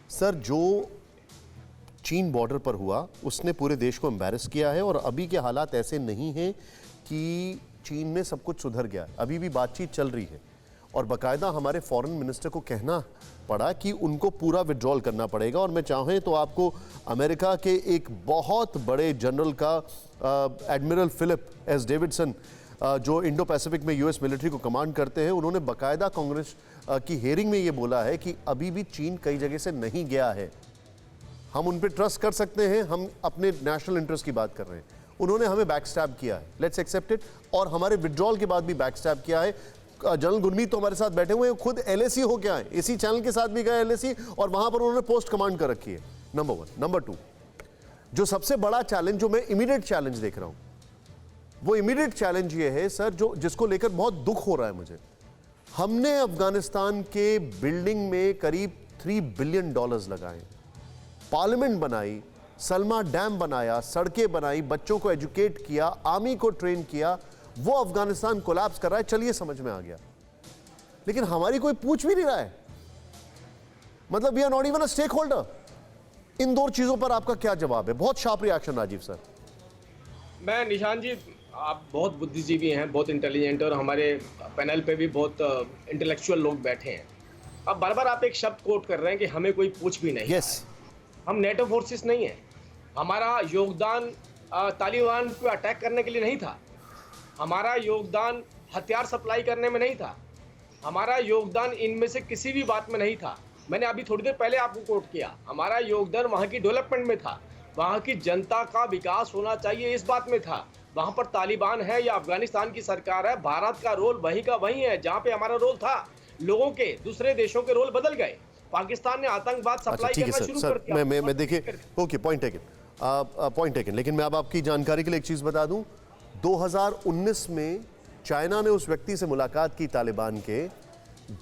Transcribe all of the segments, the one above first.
Sir, जो चीन border पर हुआ उसने पूरे देश को एम्बैरस किया है और अभी के हालात ऐसे नहीं हैं कि चीन में सब कुछ सुधर गया। अभी भी बातचीत चल रही है और बाकायदा हमारे फॉरेन मिनिस्टर को कहना पड़ा कि उनको पूरा विड्रॉल करना पड़ेगा। और मैं चाहें तो आपको अमेरिका के एक बहुत बड़े जनरल का एडमिरल फिलिप एस डेविडसन, जो इंडो पैसिफिक में यूएस मिलिट्री को कमांड करते हैं, उन्होंने बाकायदा कांग्रेस की हेयरिंग में ये बोला है कि अभी भी चीन कई जगह से नहीं गया है, हम उन पर ट्रस्ट कर सकते हैं, हम अपने नेशनल इंटरेस्ट की बात कर रहे हैं। उन्होंने हमें बैकस्टैब किया है, लेट्स एक्सेप्ट इट, और हमारे विड्रॉल के बाद भी बैकस्टैब किया है। जनरल गुरमीत तो हमारे साथ बैठे हुए हैं, खुद एलएसी हो के आए, इसी चैनल के साथ भी गए एलएसी, और वहां पर उन्होंने पोस्ट कमांड कर रखी है। नंबर 1। नंबर 2, जो सबसे बड़ा चैलेंज जो मैं इमीडिएट चैलेंज देख रहा हूं, वो इमीडिएट चैलेंज ये है सर, जो जिसको लेकर बहुत दुख हो रहा है मुझे। हमने अफगानिस्तान के बिल्डिंग में करीब $3 बिलियन लगाए, पार्लियामेंट बनाई, सलमा डैम बनाया, सड़कें बनाई, बच्चों को एजुकेट किया, आर्मी को ट्रेन किया, वो अफगानिस्तान कोलैप्स कर रहा है, चलिए समझ में आ गया। लेकिन हमारी कोई पूछ भी नहीं रहा है, मतलब we are not even a stakeholder. इन दो चीजों पर आपका क्या जवाब है? बहुत शार्प रिएक्शन राजीव सर। मैं निशान जी, आप बहुत बुद्धिजीवी हैं, बहुत इंटेलिजेंट, और हमारे पैनल पे भी बहुत इंटेलेक्चुअल लोग बैठे हैं। अब बार बार आप एक शब्द कोट कर रहे हैं कि हमें कोई पूछ भी नहीं। यस, हम नेटो फोर्सेस नहीं है। हमारा योगदान तालिबान को अटैक करने के लिए नहीं था, हमारा योगदान हथियार सप्लाई करने में नहीं था, हमारा योगदान इनमें से किसी भी बात में नहीं था। मैंने अभी थोड़ी देर पहले आपको कोट किया, हमारा योगदान वहाँ की डेवलपमेंट में था, वहाँ की जनता का विकास होना चाहिए इस बात में था। वहाँ पर तालिबान है या अफगानिस्तान की सरकार है, भारत का रोल वहीं का वहीं है जहाँ पे हमारा रोल था। लोगों के, दूसरे देशों के रोल बदल गए। पाकिस्तान ने आतंकवाद सप्लाई करना शुरू कर दिया। मैं देखिए, ओके, पॉइंट टेकन, लेकिन मैं अब आपकी जानकारी के लिए एक चीज बता दूं। 2019 में चाइना ने उस व्यक्ति से मुलाकात की, तालिबान के,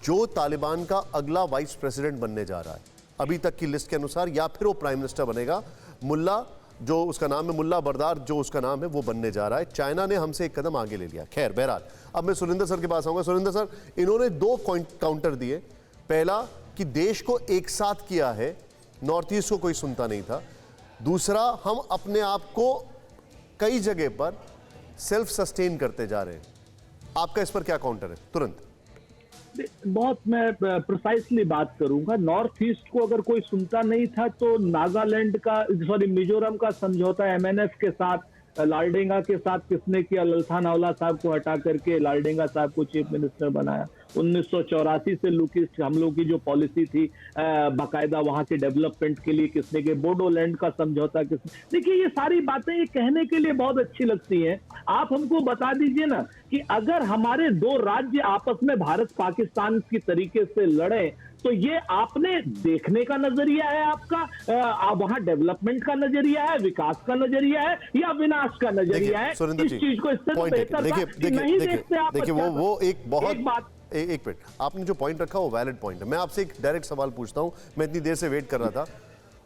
जो तालिबान का अगला वाइस प्रेसिडेंट बनने जा रहा है अभी तक की लिस्ट के अनुसार, या फिर वो प्राइम मिनिस्टर बनेगा। मुल्ला, जो उसका नाम है, मुल्ला बरदार जो उसका नाम है, वो बनने जा रहा है। चाइना ने हमसे एक कदम आगे ले लिया। खैर, बहरहाल, अब मैं सुरेंद्र सर के पास आऊंगा। सुरेंद्र सर, इन्होंने 2 काउंटर दिए। पहला कि देश को एक साथ किया है, नॉर्थ ईस्ट को कोई सुनता नहीं था। दूसरा, हम अपने आप को कई जगह पर सेल्फ सस्टेन करते जा रहे हैं। आपका इस पर क्या काउंटर है? तुरंत। बहुत मैं प्रिसाइसली बात करूंगा। नॉर्थ ईस्ट को अगर कोई सुनता नहीं था तो नागालैंड का, सॉरी, मिजोरम का समझौता एमएनएफ के साथ, लालडेंगा के साथ किसने किया? ललथान आउला साहब को हटा करके लालडेंगा साहब को चीफ मिनिस्टर बनाया। 1984 से लुकिस्ट हम लोग की जो पॉलिसी थी बाकायदा वहां के डेवलपमेंट के लिए किसने किया? बोडोलैंड का समझौता किसने? देखिए, ये सारी बातें ये कहने के लिए बहुत अच्छी लगती हैं। आप हमको बता दीजिए ना कि अगर हमारे 2 राज्य आपस में भारत पाकिस्तान की तरीके से लड़े तो ये आपने देखने का नजरिया है आपका, वहां डेवलपमेंट का नजरिया है, विकास का नजरिया है, या विनाश का नजरिया है? इस चीज को इससे तो बेहतर नहीं देखते आप। देखिए, वो एक बहुत बात, एक मिनट, आपने जो पॉइंट रखा वो वैलिड पॉइंट है। मैं आपसे एक डायरेक्ट सवाल पूछता हूं, मैं इतनी देर से वेट कर रहा था।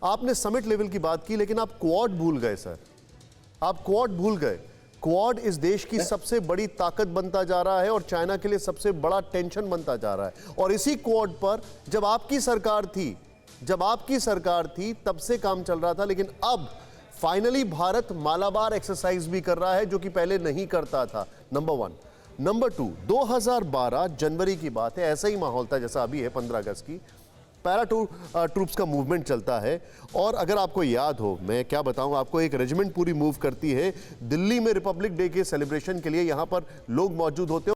आपने समिट लेवल की बात की, लेकिन आप क्वाड भूल गए सर, आप क्वाड भूल गए। क्वाड इस देश की सबसे बड़ी ताकत बनता जा रहा है और चाइना के लिए सबसे बड़ा टेंशन बनता जा रहा है। और इसी क्वाड पर जब आपकी सरकार थी तब से काम चल रहा था, लेकिन अब फाइनली भारत मालाबार एक्सरसाइज भी कर रहा है, जो कि पहले नहीं करता था। नंबर 1। नंबर 2, 2012 जनवरी की बात है, ऐसा ही माहौल था जैसा अभी है 15 अगस्त की। पैरा ट्रूप्स का मूवमेंट चलता है, और अगर आपको याद हो, मैं क्या बताऊं आपको, एक रेजिमेंट पूरी मूव करती है दिल्ली में रिपब्लिक डे के सेलिब्रेशन के लिए। यहां पर लोग मौजूद होते हैं।